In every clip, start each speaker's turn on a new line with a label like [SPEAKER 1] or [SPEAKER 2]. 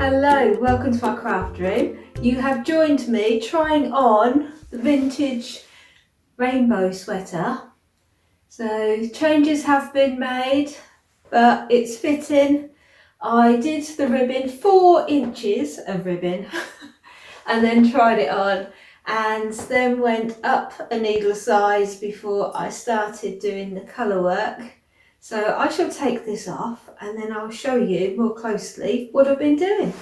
[SPEAKER 1] Hello, welcome to my craft room. You have joined me trying on the vintage rainbow sweater. So changes have been made, but it's fitting. I did the ribbon, 4 inches of ribbon, and then tried it on, and then went up a needle size before I started doing the colour work. So I shall take this off and then I'll show you more closely what I've been doing.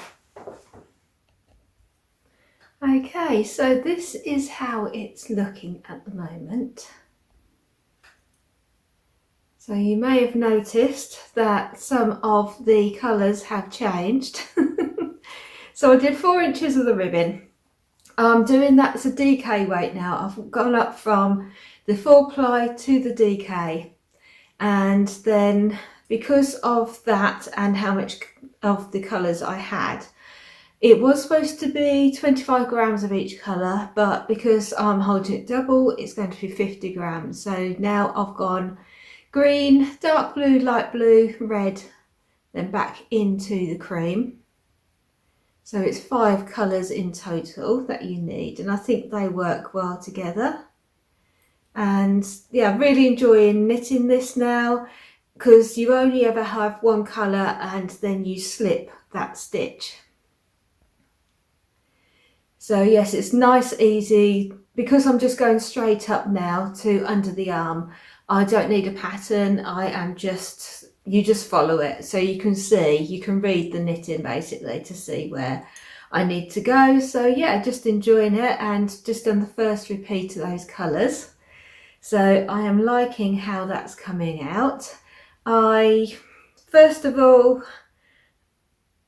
[SPEAKER 1] Okay, so this is how it's looking at the moment. So you may have noticed that some of the colours have changed. So I did 4 inches of the ribbon. I'm doing that as a DK weight now. I've gone up from the 4-ply to the DK. And then because of that and how much of the colours I had, it was supposed to be 25 grams of each colour, but because I'm holding it double, it's going to be 50 grams. So now I've gone green, dark blue, light blue, red, then back into the cream. So it's 5 colours in total that you need, and I think they work well together. And yeah, really enjoying knitting this now, because you only ever have one colour and then you slip that stitch. So yes, it's nice, easy, because I'm just going straight up now to under the arm. I don't need a pattern, you just follow it. So you can read the knitting basically to see where I need to go. So yeah, just enjoying it and just done the first repeat of those colours. So I am liking how that's coming out. First of all,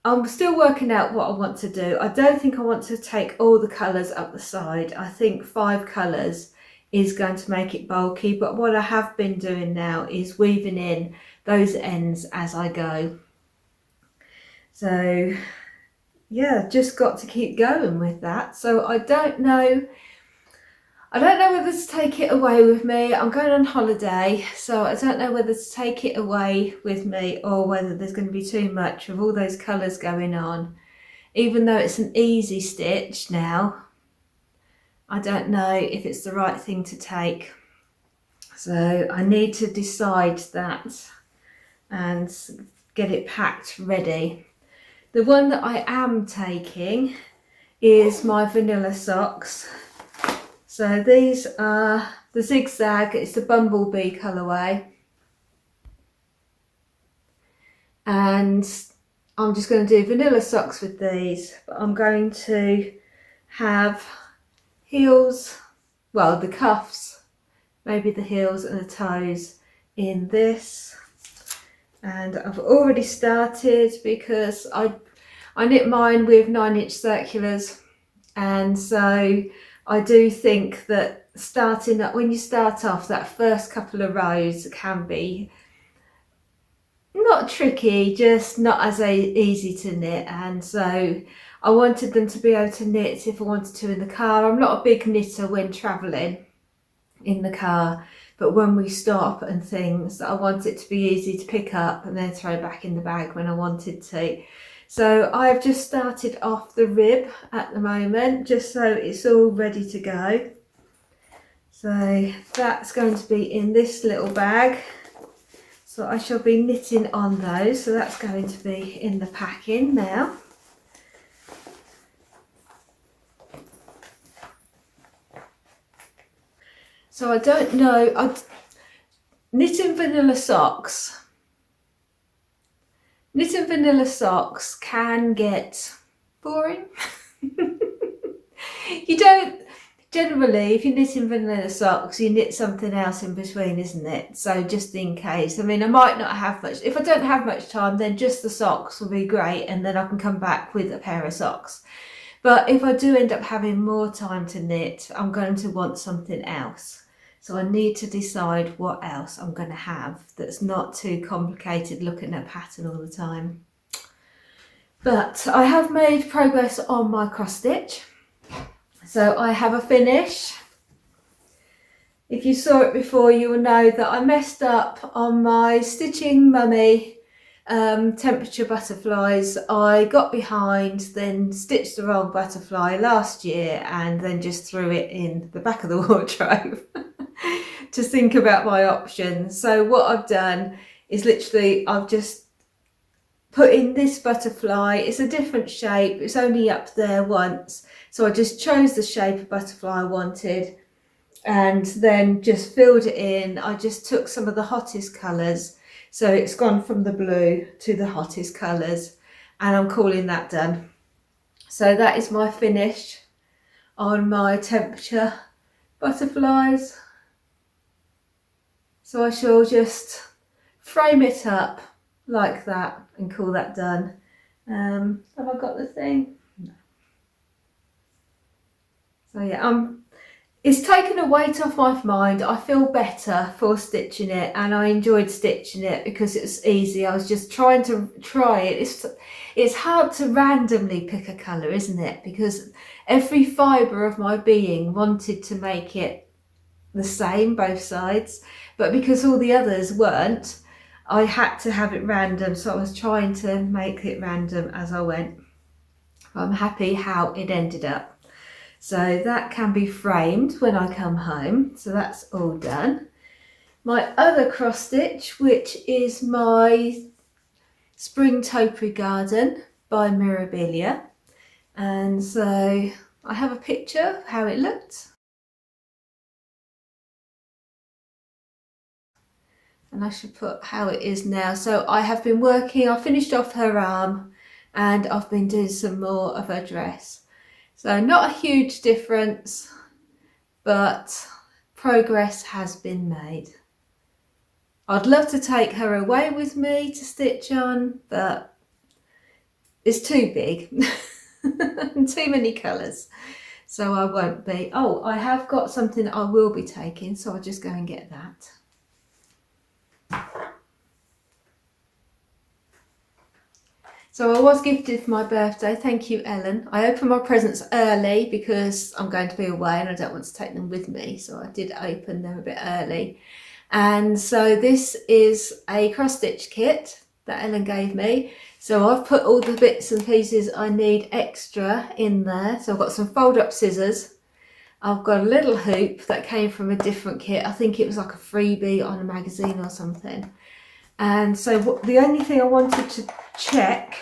[SPEAKER 1] I'm still working out what I want to do. I don't think I want to take all the colours up the side. I think 5 colours is going to make it bulky, but what I have been doing now is weaving in those ends as I go. So yeah, just got to keep going with that. So I don't know whether to take it away with me. I'm going on holiday, so I don't know whether to take it away with me or whether there's going to be too much with all those colours going on. Even though it's an easy stitch now, I don't know if it's the right thing to take. So I need to decide that and get it packed ready. The one that I am taking is my vanilla socks. So these are the zigzag, it's the bumblebee colourway. And I'm just going to do vanilla socks with these, but I'm going to have heels, well, the cuffs, maybe the heels and the toes in this. And I've already started because I knit mine with 9-inch circulars, and so I do think that starting up, when you start off, that first couple of rows can be not tricky, just not as easy to knit. And so I wanted them to be able to knit if I wanted to in the car. I'm not a big knitter when travelling in the car, but when we stop and things, I want it to be easy to pick up and then throw back in the bag when I wanted to. So I've just started off the rib at the moment, just so it's all ready to go. So that's going to be in this little bag. So I shall be knitting on those. So that's going to be in the packing now. So I don't know, knitting vanilla socks. Knitting vanilla socks can get boring. You don't, generally, if you're knitting vanilla socks, you knit something else in between, isn't it? So just in case, I mean, I might not have much, if I don't have much time, then just the socks will be great, and then I can come back with a pair of socks. But if I do end up having more time to knit, I'm going to want something else. So I need to decide what else I'm going to have that's not too complicated looking at a pattern all the time. But I have made progress on my cross stitch. So I have a finish. If you saw it before, you will know that I messed up on my Stitching Mummy temperature butterflies. I got behind, then stitched the wrong butterfly last year and then just threw it in the back of the wardrobe to think about my options. So what I've done is literally I've just put in this butterfly. It's a different shape, it's only up there once, so I just chose the shape of butterfly I wanted and then just filled it in. I just took some of the hottest colours, so it's gone from the blue to the hottest colours, and I'm calling that done. So that is my finish on my temperature butterflies. So I shall just frame it up like that and call that done. Have I got the thing? No. So yeah, it's taken a weight off my mind. I feel better for stitching it, and I enjoyed stitching it because it's easy. I was just trying to try it. It's hard to randomly pick a colour, isn't it? Because every fibre of my being wanted to make it the same, both sides, but because all the others weren't, I had to have it random, so I was trying to make it random as I went. I'm happy how it ended up. So that can be framed when I come home, so that's all done. My other cross stitch, which is my Spring Topiary Garden by Mirabilia, and so I have a picture of how it looked. And I should put how it is now. So I have been working, I finished off her arm and I've been doing some more of her dress. So not a huge difference, but progress has been made. I'd love to take her away with me to stitch on, but it's too big and too many colours. So I won't be. Oh, I have got something I will be taking, so I'll just go and get that. So I was gifted for my birthday, thank you Ellen. I opened my presents early because I'm going to be away and I don't want to take them with me, so I did open them a bit early. And so this is a cross stitch kit that Ellen gave me. So I've put all the bits and pieces I need extra in there. So I've got some fold up scissors. I've got a little hoop that came from a different kit. I think it was like a freebie on a magazine or something. And so the only thing I wanted to check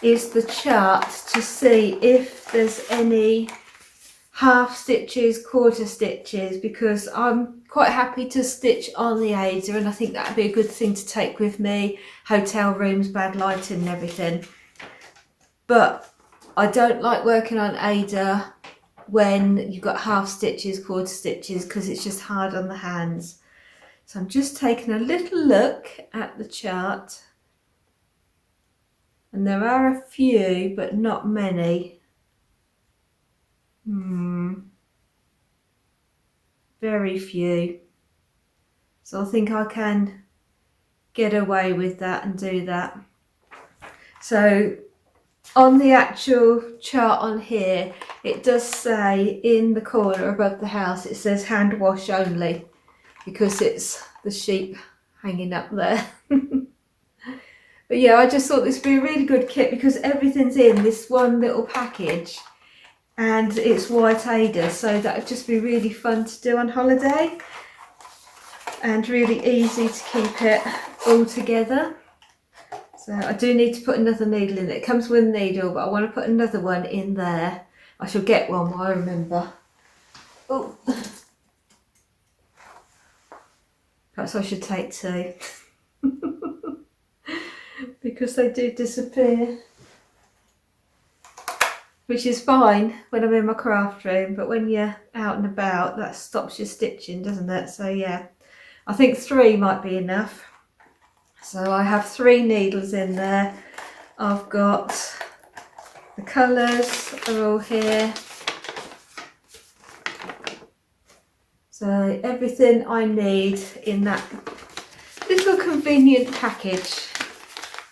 [SPEAKER 1] is the chart to see if there's any half stitches, quarter stitches, because I'm quite happy to stitch on the Aida, and I think that would be a good thing to take with me. Hotel rooms, bad lighting and everything. But I don't like working on Aida when you've got half stitches, quarter stitches, because it's just hard on the hands. So I'm just taking a little look at the chart, and there are a few but not many. Very few. So I think I can get away with that and do that. So on the actual chart on here, it does say in the corner above the house, it says hand wash only, because it's the sheep hanging up there. But yeah, I just thought this would be a really good kit because everything's in this one little package and it's white Aida, so that would just be really fun to do on holiday and really easy to keep it all together. So I do need to put another needle in it. It comes with a needle, but I want to put another one in there. I shall get one while I remember. Oh. Perhaps I should take two. Because they do disappear. Which is fine when I'm in my craft room, but when you're out and about, that stops your stitching, doesn't it? So yeah, I think 3 might be enough. So I have 3 needles in there. I've got the colours are all here. So everything I need in that little convenient package.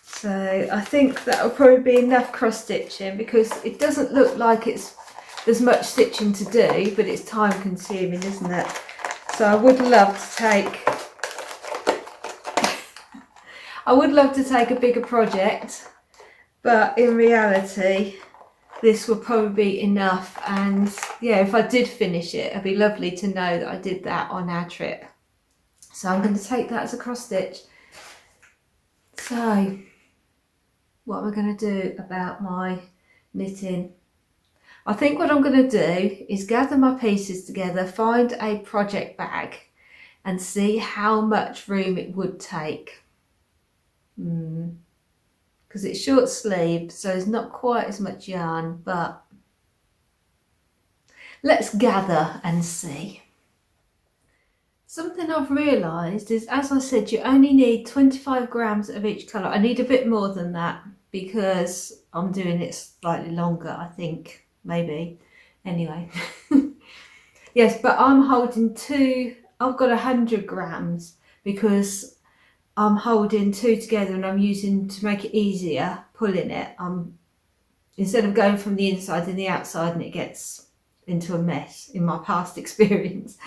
[SPEAKER 1] So I think that will probably be enough cross stitching because it doesn't look like there's much stitching to do, but it's time consuming, isn't it? So I would love to take I would love to take a bigger project, but in reality this will probably be enough. And yeah, if I did finish it, it'd be lovely to know that I did that on our trip. So I'm going to take that as a cross stitch. So what am I going to do about my knitting? I think what I'm going to do is gather my pieces together, find a project bag and see how much room it would take. Because it's short sleeve, so there's not quite as much yarn, but let's gather and see. Something I've realised is, as I said, you only need 25 grams of each colour. I need a bit more than that because I'm doing it slightly longer, I think, maybe. Anyway, yes, but I'm holding two. I've got 100 grams because I'm holding two together and I'm using, to make it easier, pulling it. Instead of going from the inside and the outside and it gets into a mess in my past experience,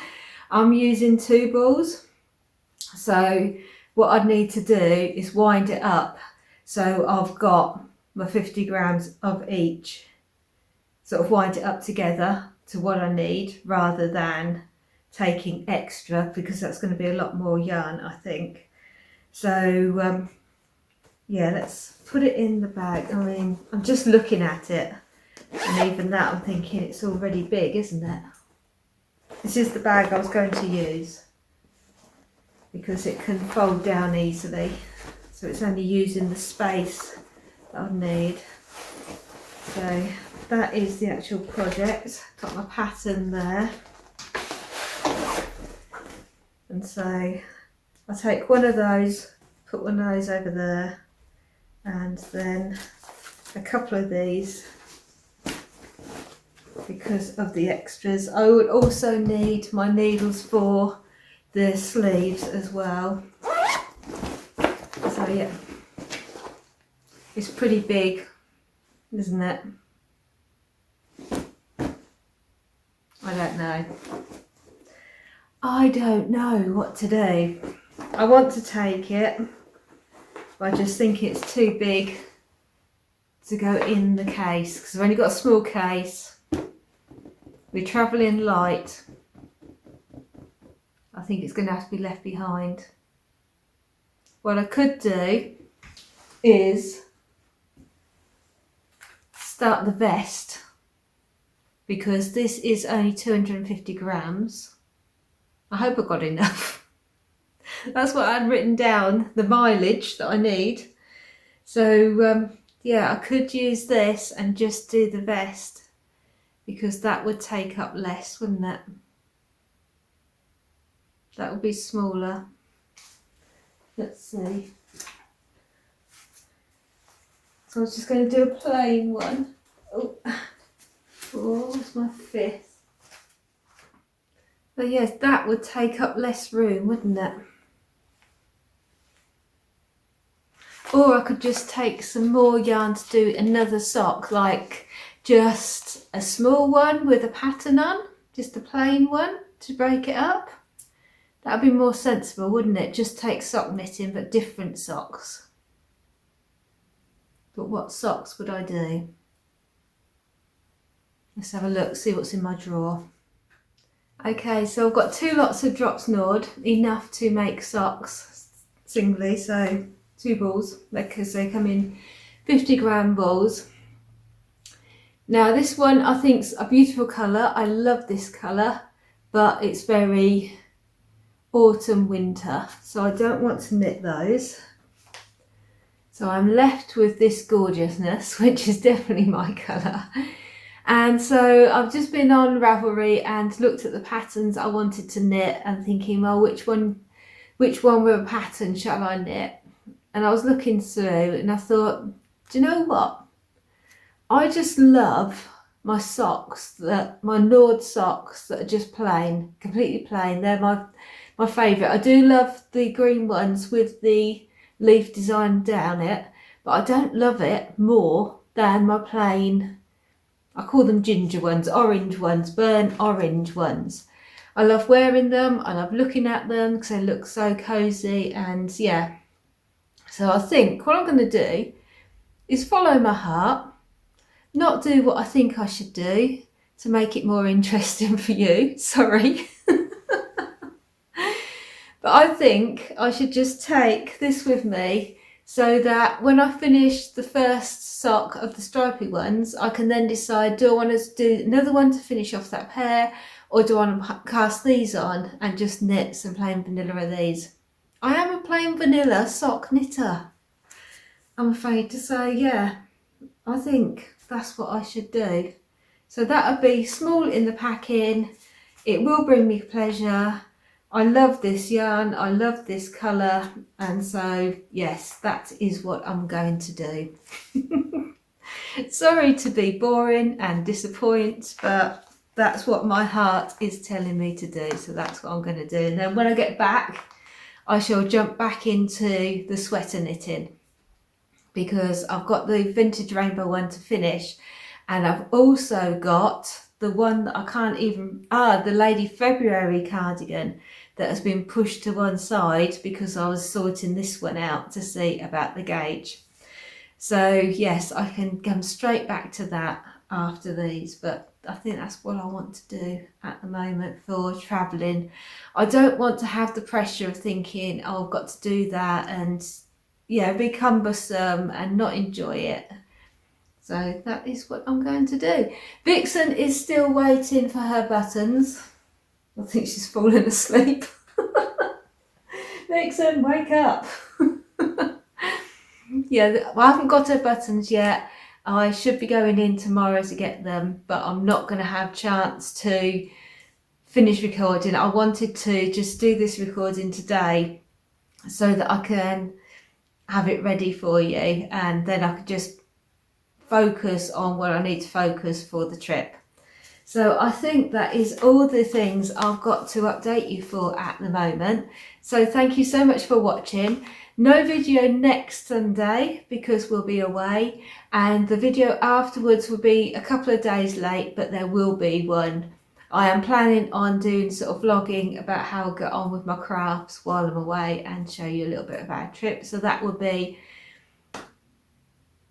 [SPEAKER 1] I'm using two balls. So what I'd need to do is wind it up. So I've got my 50 grams of each, sort of wind it up together to what I need rather than taking extra, because that's going to be a lot more yarn, I think. So yeah, let's put it in the bag. I mean, I'm just looking at it and even that I'm thinking it's already big, isn't it? This is the bag I was going to use because it can fold down easily, so it's only using the space that I need. So that is the actual project. Got my pattern there, and so I take one of those, put one of those over there, and then a couple of these because of the extras. I would also need my needles for the sleeves as well. So yeah, it's pretty big, isn't it? I don't know what to do. I want to take it, but I just think it's too big to go in the case because I've only got a small case. We're travelling light. I think it's going to have to be left behind. What I could do is start the vest, because this is only 250 grams. I hope I got enough. That's what I'd written down, the mileage that I need. So yeah, I could use this and just do the vest, because that would take up less, wouldn't it? That would be smaller. Let's see. So I was just going to do a plain one. Oh, what's my fifth? But yes, that would take up less room, wouldn't it? Or I could just take some more yarn to do another sock, like just a small one with a pattern on, just a plain one to break it up. That'd be more sensible, wouldn't it? Just take sock knitting, but different socks. But what socks would I do? Let's have a look, see what's in my drawer. Okay, so I've got 2 lots of Drops Nord, enough to make socks singly, so 2 balls, because they come in 50 gram balls. Now this one I think's a beautiful colour. I love this colour, but it's very autumn winter, so I don't want to knit those. So I'm left with this gorgeousness, which is definitely my colour. And so I've just been on Ravelry and looked at the patterns I wanted to knit and thinking, well, which one with a pattern shall I knit? And I was looking through and I thought, do you know what? I just love my socks, my Nord socks that are just plain, completely plain. They're my favourite. I do love the green ones with the leaf design down it, but I don't love it more than my plain, I call them ginger ones, orange ones, burnt orange ones. I love wearing them, I love looking at them because they look so cosy, and yeah. So I think what I'm going to do is follow my heart, not do what I think I should do to make it more interesting for you. Sorry. But I think I should just take this with me so that when I finish the first sock of the stripy ones, I can then decide, do I want to do another one to finish off that pair, or do I want to cast these on and just knit some plain vanilla of these? I am a plain vanilla sock knitter, I'm afraid to say. Yeah, I think that's what I should do. So that would be small in the packing. It will bring me pleasure. I love this yarn, I love this colour, and so yes, that is what I'm going to do. Sorry to be boring and disappoint, but that's what my heart is telling me to do, so that's what I'm going to do. And then when I get back, I shall jump back into the sweater knitting, because I've got the vintage rainbow one to finish, and I've also got the one that I can't even, the Lady February cardigan that has been pushed to one side because I was sorting this one out to see about the gauge. So yes, I can come straight back to that after these, but I think that's what I want to do at the moment for travelling. I don't want to have the pressure of thinking, oh, I've got to do that, and yeah, be cumbersome and not enjoy it. So that is what I'm going to do. Vixen is still waiting for her buttons. I think she's fallen asleep. Vixen, wake up. Yeah, I haven't got her buttons yet. I should be going in tomorrow to get them, but I'm not going to have a chance to finish recording. I wanted to just do this recording today so that I can have it ready for you, and then I could just focus on what I need to focus for the trip. So I think that is all the things I've got to update you for at the moment. So thank you so much for watching. No video next Sunday because we'll be away, and the video afterwards will be a couple of days late, but there will be one. I am planning on doing sort of vlogging about how I get on with my crafts while I'm away and show you a little bit about a trip. So that will be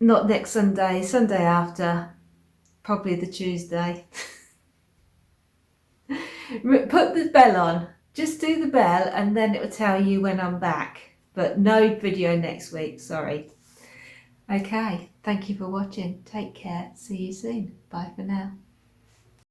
[SPEAKER 1] not next Sunday, Sunday after, probably the Tuesday. Put the bell on, just do the bell, and then it will tell you when I'm back, but no video next week, sorry. Okay, thank you for watching, take care, see you soon, bye for now.